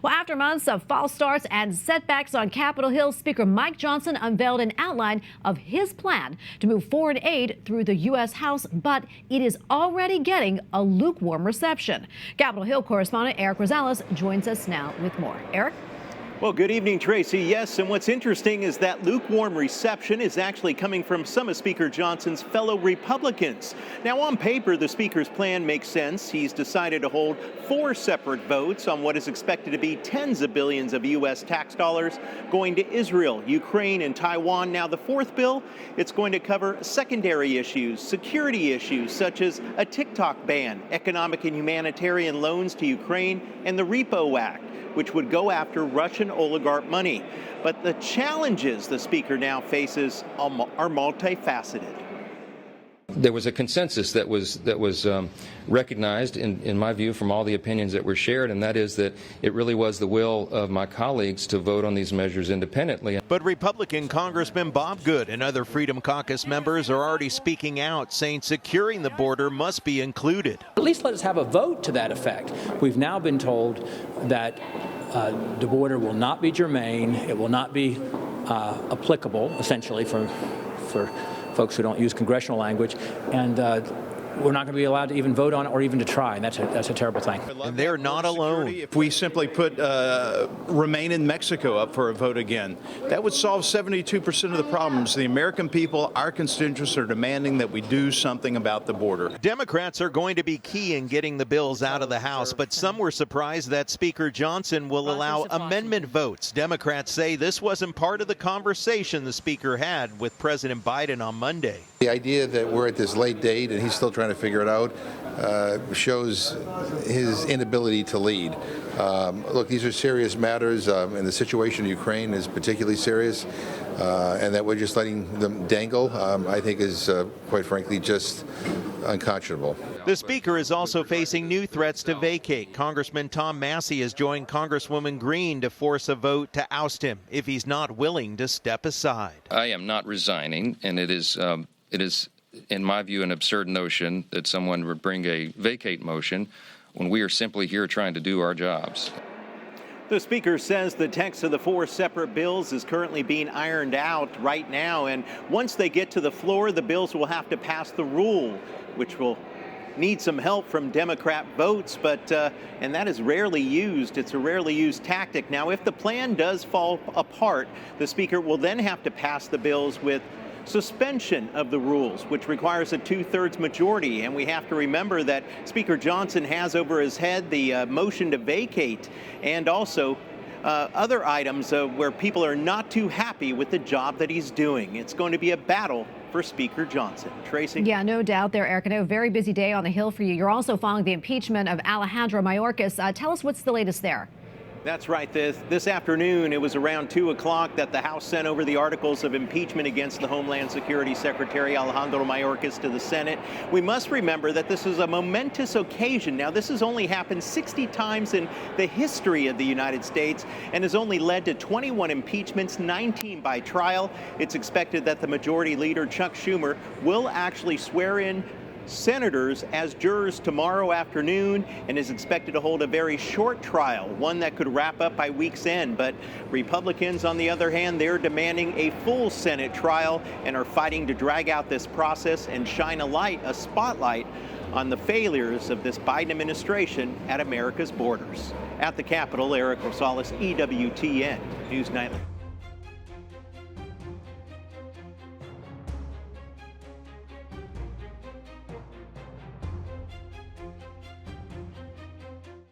Well, after months of false starts and setbacks on Capitol Hill, Speaker Mike Johnson unveiled an outline of his plan to move foreign aid through the U.S. House, but it is already getting a lukewarm reception. Capitol Hill correspondent Eric Rosales joins us now with more. Eric? Well, good evening, Tracy. Yes, and what's interesting is that lukewarm reception is actually coming from some of Speaker Johnson's fellow Republicans. Now, on paper, the Speaker's plan makes sense. He's decided to hold 4 separate votes on what is expected to be tens of billions of U.S. tax dollars going to Israel, Ukraine, and Taiwan. Now, the 4th bill, it's going to cover secondary issues, security issues, such as a TikTok ban, economic and humanitarian loans to Ukraine, and the Repo Act, which would go after Russian oligarch money. But the challenges the Speaker now faces are multifaceted. There was a consensus that was recognized, in my view, from all the opinions that were shared, and that is that it really was the will of my colleagues to vote on these measures independently. But Republican Congressman Bob Good and other Freedom Caucus members are already speaking out, saying securing the border must be included. At least let us have a vote to that effect. We've now been told that the border will not be germane, it will not be applicable, essentially, for folks who don't use congressional language, and we're not going to be allowed to even vote on it or even to try, and that's a terrible thing. And they're not alone. If we simply put Remain in Mexico up for a vote again, that would solve 72% of the problems. The American people, our constituents, are demanding that we do something about the border. Democrats are going to be key in getting the bills out of the House, but some were surprised that Speaker Johnson will allow amendment votes. Democrats say this wasn't part of the conversation the Speaker had with President Biden on Monday. The idea that we're at this late date and he's still trying to figure it out shows his inability to lead. Look, these are serious matters, and the situation in Ukraine is particularly serious, and that we're just letting them dangle, I think is, quite frankly, just unconscionable. The Speaker is also facing new threats to vacate. Congressman Tom Massey has joined Congresswoman Green to force a vote to oust him if he's not willing to step aside. I am not resigning, and it is, in my view, an absurd notion that someone would bring a vacate motion when we are simply here trying to do our jobs. The Speaker says the text of the 4 separate bills is currently being ironed out right now, and once they get to the floor, the bills will have to pass the rule, which will need some help from Democrat votes, and that is rarely used. It's a rarely used tactic. Now, if the plan does fall apart, the Speaker will then have to pass the bills with suspension of the rules, which requires a 2/3 majority. And we have to remember that Speaker Johnson has over his head the motion to vacate and also other items where people are not too happy with the job that he's doing. It's going to be a battle for Speaker Johnson. Tracy? Yeah, no doubt there, Eric. I know a very busy day on the Hill for you. You're also following the impeachment of Alejandro Mayorkas. Tell us what's the latest there. That's right. This afternoon, it was around 2 o'clock that the House sent over the articles of impeachment against the Homeland Security Secretary Alejandro Mayorkas to the Senate. We must remember that this is a momentous occasion. Now, this has only happened 60 times in the history of the United States and has only led to 21 impeachments, 19 by trial. It's expected that the Majority Leader, Chuck Schumer, will actually swear in senators as jurors tomorrow afternoon and is expected to hold a very short trial, one that could wrap up by week's end. But Republicans, on the other hand, they're demanding a full Senate trial and are fighting to drag out this process and shine a spotlight on the failures of this Biden administration at America's borders. At the Capitol, Eric Rosales, EWTN News Nightly.